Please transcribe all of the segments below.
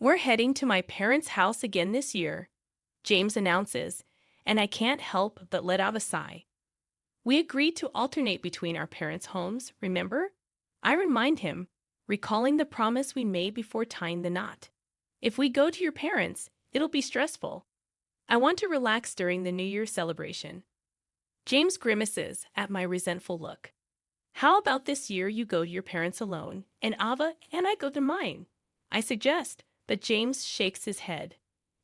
We're heading to my parents' house again this year, James announces, and I can't help but let out a sigh. We agreed to alternate between our parents' homes, remember? I remind him, recalling the promise we made before tying the knot. If we go to your parents', it'll be stressful. I want to relax during the New Year celebration. James grimaces at my resentful look. How about this year you go to your parents alone, and Ava and I go to mine? I suggest, but James shakes his head.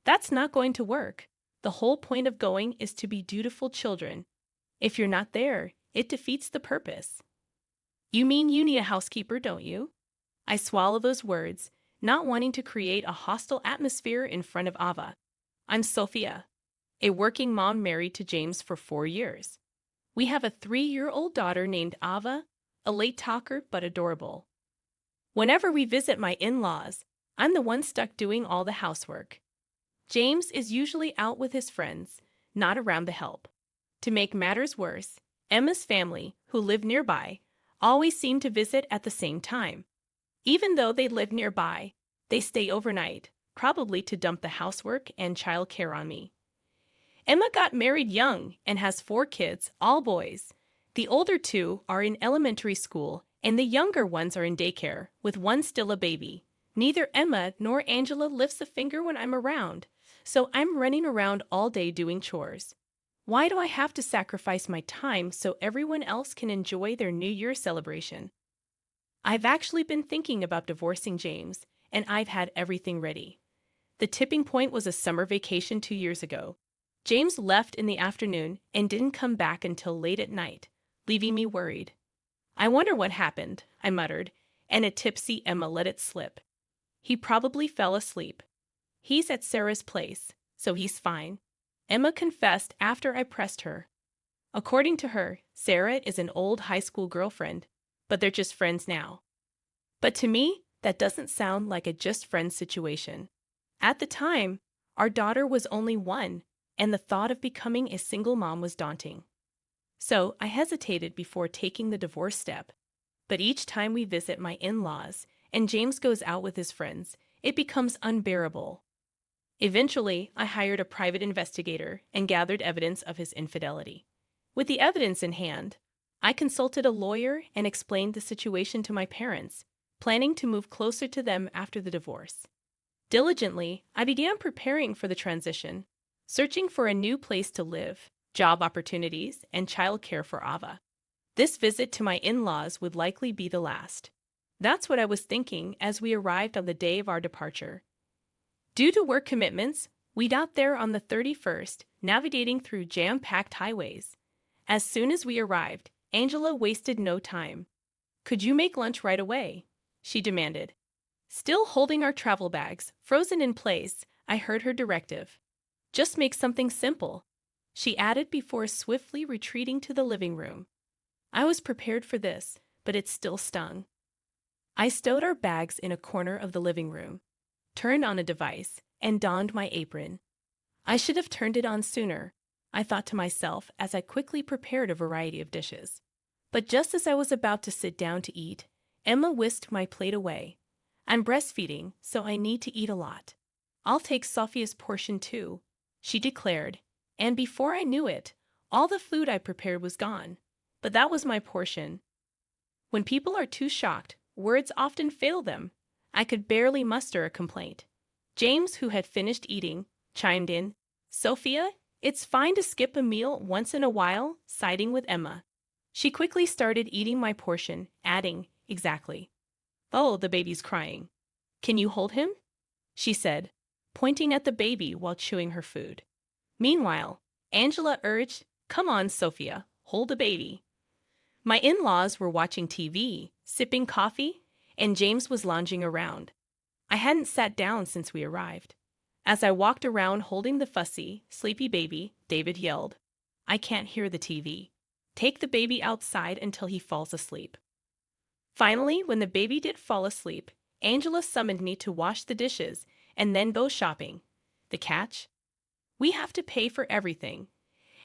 That's not going to work. The whole point of going is to be dutiful children. If you're not there, it defeats the purpose. You mean you need a housekeeper, don't you? I swallow those words, not wanting to create a hostile atmosphere in front of Ava. I'm Sophia, a working mom married to James for 4 years. We have a 3-year-old daughter named Ava, a late talker but adorable. Whenever we visit my in-laws, I'm the one stuck doing all the housework. James is usually out with his friends, not around to help. To make matters worse, Emma's family, who live nearby, always seem to visit at the same time. Even though they live nearby, they stay overnight, probably to dump the housework and childcare on me. Emma got married young and has 4 kids, all boys. The older 2 are in elementary school, and the younger ones are in daycare, with one still a baby. Neither Emma nor Angela lifts a finger when I'm around, so I'm running around all day doing chores. Why do I have to sacrifice my time so everyone else can enjoy their New Year celebration? I've actually been thinking about divorcing James, and I've had everything ready. The tipping point was a summer vacation 2 years ago. James left in the afternoon and didn't come back until late at night, leaving me worried. I wonder what happened, I muttered, and a tipsy Emma let it slip. He probably fell asleep. He's at Sarah's place, so he's fine, Emma confessed after I pressed her. According to her, Sarah is an old high school girlfriend, but they're just friends now. But to me, that doesn't sound like a just friends situation. At the time, our daughter was only 1, and the thought of becoming a single mom was daunting. So I hesitated before taking the divorce step. But each time we visit my in-laws and James goes out with his friends, it becomes unbearable. Eventually, I hired a private investigator and gathered evidence of his infidelity. With the evidence in hand, I consulted a lawyer and explained the situation to my parents, planning to move closer to them after the divorce. Diligently, I began preparing for the transition, searching for a new place to live, job opportunities, and childcare for Ava. This visit to my in-laws would likely be the last. That's what I was thinking as we arrived on the day of our departure. Due to work commitments, we got there on the 31st, navigating through jam-packed highways. As soon as we arrived, Angela wasted no time. "Could you make lunch right away?" she demanded. Still holding our travel bags, frozen in place, I heard her directive. "Just make something simple," she added before swiftly retreating to the living room. I was prepared for this, but it still stung. I stowed our bags in a corner of the living room, turned on a device, and donned my apron. I should have turned it on sooner, I thought to myself as I quickly prepared a variety of dishes. But just as I was about to sit down to eat, Emma whisked my plate away. "I'm breastfeeding, so I need to eat a lot. I'll take Sophia's portion too," she declared, and before I knew it, all the food I prepared was gone. But that was my portion. When people are too shocked, words often fail them. I could barely muster a complaint. James, who had finished eating, chimed in. "Sophia, it's fine to skip a meal once in a while," siding with Emma. She quickly started eating my portion, adding, "Exactly. Oh, the baby's crying. Can you hold him?" she said, pointing at the baby while chewing her food. Meanwhile, Angela urged, "Come on, Sophia, hold the baby." My in-laws were watching TV, sipping coffee, and James was lounging around. I hadn't sat down since we arrived. As I walked around holding the fussy, sleepy baby, David yelled, "I can't hear the TV. Take the baby outside until he falls asleep." Finally, when the baby did fall asleep, Angela summoned me to wash the dishes and then go shopping. The catch? We have to pay for everything,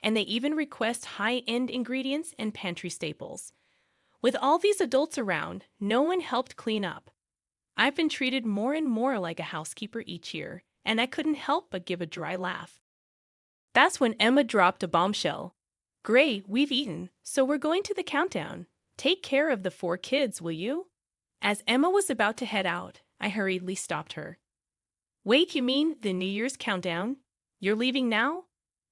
and they even request high-end ingredients and pantry staples. With all these adults around, no one helped clean up. I've been treated more and more like a housekeeper each year, and I couldn't help but give a dry laugh. That's when Emma dropped a bombshell. Great, we've eaten, so we're going to the countdown. Take care of the 4 kids, will you? As Emma was about to head out, I hurriedly stopped her. Wait, you mean the New Year's countdown? You're leaving now?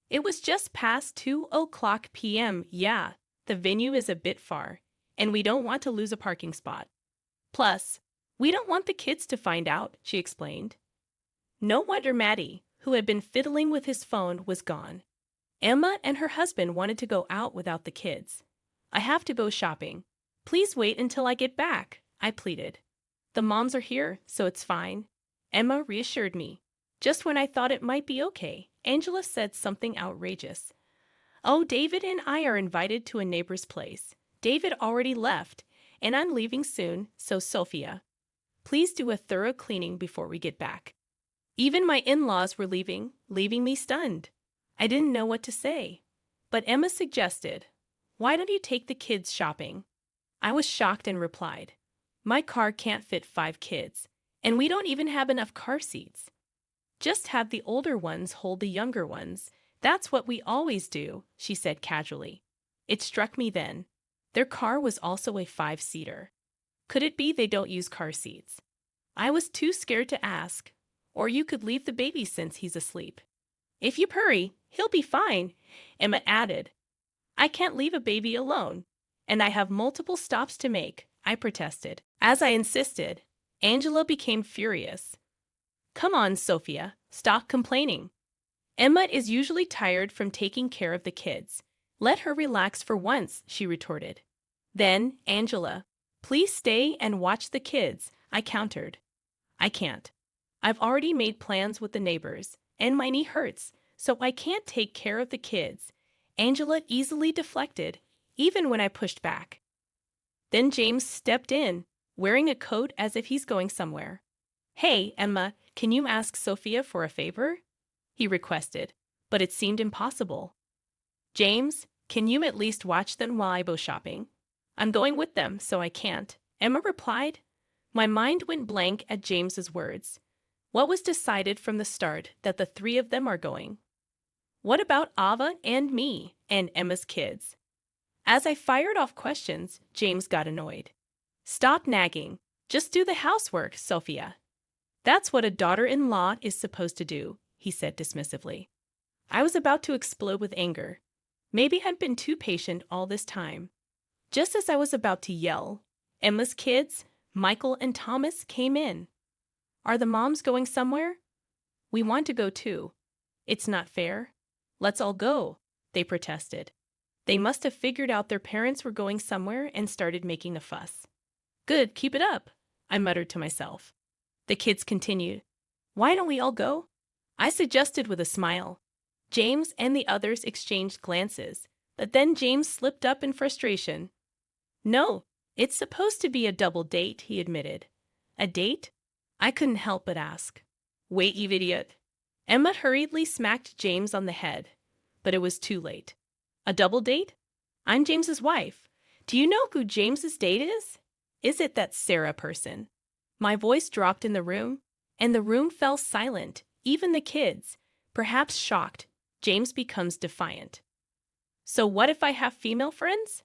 It was just past 2:00 p.m. Yeah, the venue is a bit far, and we don't want to lose a parking spot. Plus, we don't want the kids to find out, she explained. No wonder Maddie, who had been fiddling with his phone, was gone. Emma and her husband wanted to go out without the kids. I have to go shopping. Please wait until I get back, I pleaded. The moms are here, so it's fine. Emma reassured me. Just when I thought it might be okay, Angela said something outrageous. Oh, David and I are invited to a neighbor's place. David already left, and I'm leaving soon, so Sophia, please do a thorough cleaning before we get back. Even my in-laws were leaving me stunned. I didn't know what to say. But Emma suggested, why don't you take the kids shopping? I was shocked and replied, my car can't fit 5 kids, and we don't even have enough car seats. Just have the older ones hold the younger ones. That's what we always do, she said casually. It struck me then. Their car was also a 5-seater. Could it be they don't use car seats? I was too scared to ask. Or you could leave the baby since he's asleep. If you hurry, he'll be fine, Emma added. I can't leave a baby alone, and I have multiple stops to make, I protested. As I insisted, Angela became furious. Come on, Sophia, stop complaining. Emma is usually tired from taking care of the kids. Let her relax for once, she retorted. Then, Angela, please stay and watch the kids, I countered. I can't. I've already made plans with the neighbors, and my knee hurts, so I can't take care of the kids. Angela easily deflected, even when I pushed back. Then James stepped in, wearing a coat as if he's going somewhere. Hey, Emma, can you ask Sophia for a favor? He requested, but it seemed impossible. James, can you at least watch them while I go shopping? I'm going with them, so I can't, Emma replied. My mind went blank at James's words. What was decided from the start that the 3 of them are going? What about Ava and me and Emma's kids? As I fired off questions, James got annoyed. Stop nagging. Just do the housework, Sophia. That's what a daughter-in-law is supposed to do, he said dismissively. I was about to explode with anger. Maybe I'd been too patient all this time. Just as I was about to yell, Emma's kids, Michael and Thomas, came in. Are the moms going somewhere? We want to go too. It's not fair. Let's all go, they protested. They must have figured out their parents were going somewhere and started making a fuss. Good, keep it up, I muttered to myself. The kids continued. Why don't we all go? I suggested with a smile. James and the others exchanged glances, but then James slipped up in frustration. No, it's supposed to be a double date, he admitted. A date? I couldn't help but ask. Wait, you idiot. Emma hurriedly smacked James on the head, but it was too late. A double date? I'm James's wife. Do you know who James's date is? Is it that Sarah person? My voice dropped in the room, and the room fell silent, even the kids. Perhaps shocked, James becomes defiant. So what if I have female friends?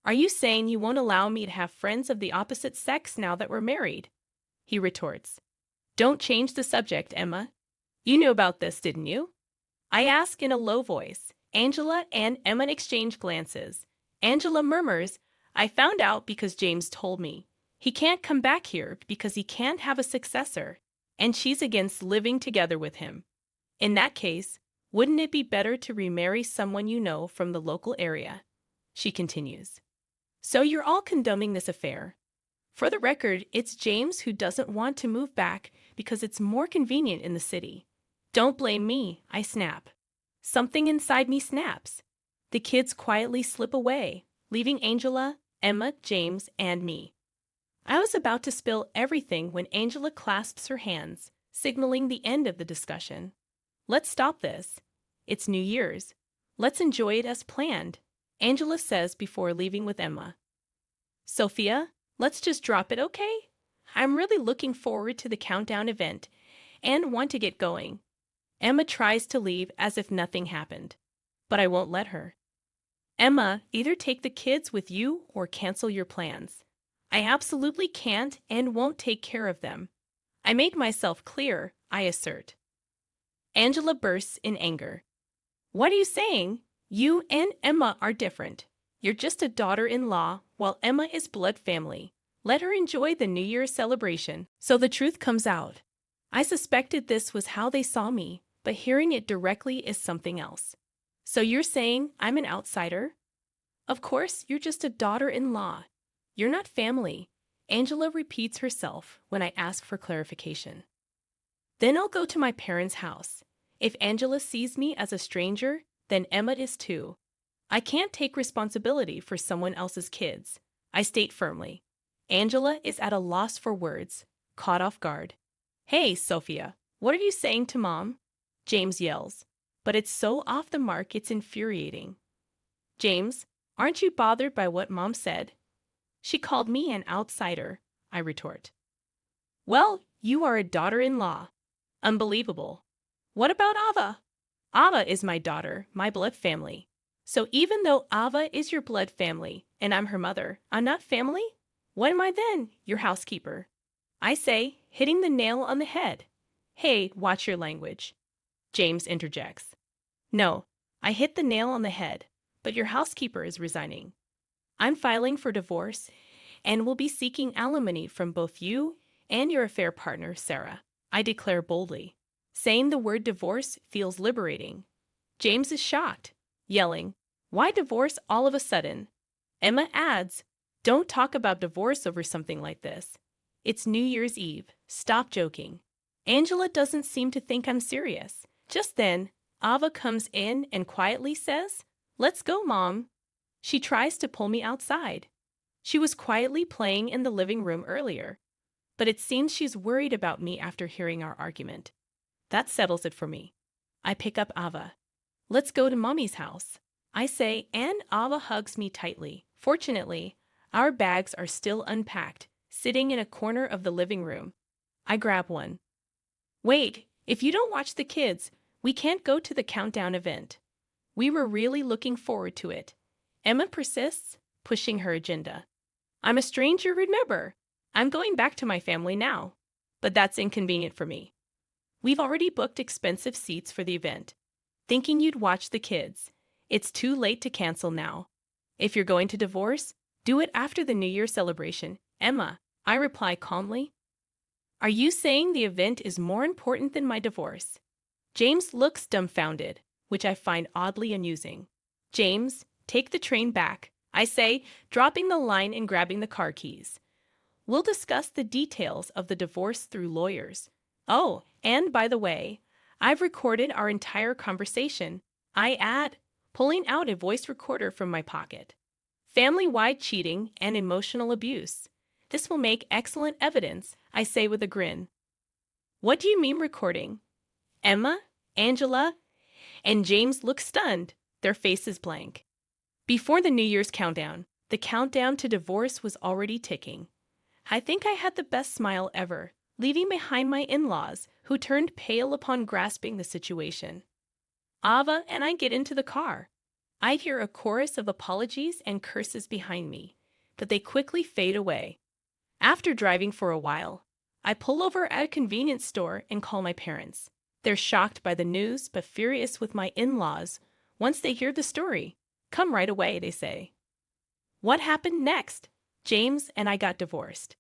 Are you saying you won't allow me to have friends of the opposite sex now that we're married? He retorts. Don't change the subject, Emma. You knew about this, didn't you? I ask in a low voice. Angela and Emma exchange glances. Angela murmurs, I found out because James told me. He can't come back here because he can't have a successor, and she's against living together with him. In that case, wouldn't it be better to remarry someone you know from the local area? She continues. So you're all condoning this affair. For the record, it's James who doesn't want to move back because it's more convenient in the city. Don't blame me, I snap. Something inside me snaps. The kids quietly slip away, leaving Angela, Emma, James, and me. I was about to spill everything when Angela clasps her hands, signaling the end of the discussion. Let's stop this. It's New Year's. Let's enjoy it as planned, Angela says before leaving with Emma. Sophia, let's just drop it, okay? I'm really looking forward to the countdown event and want to get going. Emma tries to leave as if nothing happened, but I won't let her. Emma, either take the kids with you or cancel your plans. I absolutely can't and won't take care of them. I made myself clear, I assert. Angela bursts in anger. What are you saying? You and Emma are different. You're just a daughter-in-law, while Emma is blood family. Let her enjoy the New Year's celebration. So the truth comes out. I suspected this was how they saw me, but hearing it directly is something else. So you're saying I'm an outsider? Of course, you're just a daughter-in-law. You're not family. Angela repeats herself when I ask for clarification. Then I'll go to my parents' house. If Angela sees me as a stranger, then Emma is too. I can't take responsibility for someone else's kids. I state firmly. Angela is at a loss for words, caught off guard. Hey, Sophia, what are you saying to Mom? James yells. But it's so off the mark it's infuriating. James, aren't you bothered by what Mom said? She called me an outsider, I retort. Well, you are a daughter-in-law. Unbelievable. What about Ava? Ava is my daughter, my blood family. So even though Ava is your blood family and I'm her mother, I'm not family? What am I then? Your housekeeper. I say, hitting the nail on the head. Hey, watch your language. James interjects. No, I hit the nail on the head, but your housekeeper is resigning. I'm filing for divorce and will be seeking alimony from both you and your affair partner, Sarah. I declare boldly. Saying the word divorce feels liberating. James is shocked, yelling, Why divorce all of a sudden? Emma adds, Don't talk about divorce over something like this. It's New Year's Eve. Stop joking. Angela doesn't seem to think I'm serious. Just then, Ava comes in and quietly says, Let's go, Mom. She tries to pull me outside. She was quietly playing in the living room earlier, but it seems she's worried about me after hearing our argument. That settles it for me. I pick up Ava. Let's go to Mommy's house, I say, and Ava hugs me tightly. Fortunately, our bags are still unpacked, sitting in a corner of the living room. I grab one. Wait, if you don't watch the kids, we can't go to the countdown event. We were really looking forward to it. Emma persists, pushing her agenda. I'm a stranger, remember. I'm going back to my family now. But that's inconvenient for me. We've already booked expensive seats for the event, thinking you'd watch the kids. It's too late to cancel now. If you're going to divorce, do it after the New Year celebration. Emma, I reply calmly. Are you saying the event is more important than my divorce? James looks dumbfounded, which I find oddly amusing. James, take the train back, I say, dropping the line and grabbing the car keys. We'll discuss the details of the divorce through lawyers. Oh, and by the way, I've recorded our entire conversation. I add, pulling out a voice recorder from my pocket. Family-wide cheating and emotional abuse. This will make excellent evidence, I say with a grin. What do you mean recording? Emma, Angela, and James look stunned, their faces blank. Before the New Year's countdown, the countdown to divorce was already ticking. I think I had the best smile ever, leaving behind my in-laws, who turned pale upon grasping the situation. Ava and I get into the car. I hear a chorus of apologies and curses behind me, but they quickly fade away. After driving for a while, I pull over at a convenience store and call my parents. They're shocked by the news, but furious with my in-laws once they hear the story. Come right away, they say. What happened next? James and I got divorced.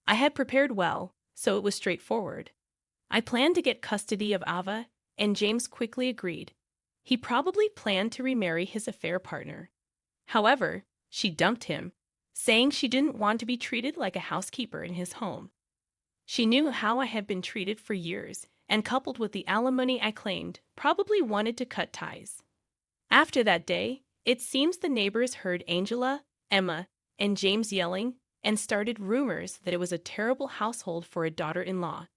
I had prepared well, so it was straightforward. I planned to get custody of Ava, and James quickly agreed. He probably planned to remarry his affair partner. However, she dumped him, saying she didn't want to be treated like a housekeeper in his home. She knew how I had been treated for years, and coupled with the alimony I claimed, probably wanted to cut ties. After that day, it seems the neighbors heard Angela, Emma, and James yelling and started rumors that it was a terrible household for a daughter-in-law.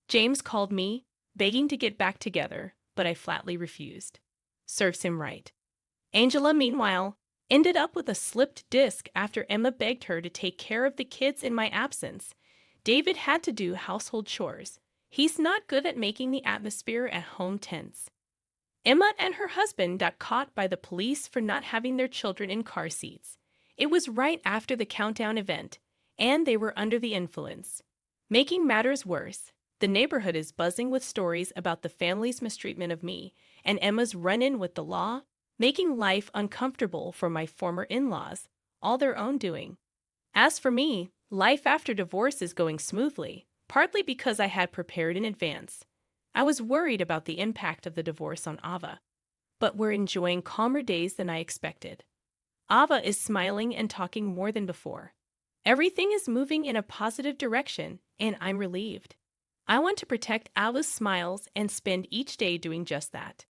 James called me, begging to get back together, but I flatly refused. Serves him right. Angela, meanwhile, ended up with a slipped disc after Emma begged her to take care of the kids in my absence, David had to do household chores. He's not good at making the atmosphere at home tense. Emma and her husband got caught by the police for not having their children in car seats. It was right after the countdown event, and they were under the influence. Making matters worse, the neighborhood is buzzing with stories about the family's mistreatment of me and Emma's run-in with the law, making life uncomfortable for my former in-laws, all their own doing. As for me, life after divorce is going smoothly, partly because I had prepared in advance. I was worried about the impact of the divorce on Ava, but we're enjoying calmer days than I expected. Ava is smiling and talking more than before. Everything is moving in a positive direction, and I'm relieved. I want to protect Ava's smiles and spend each day doing just that.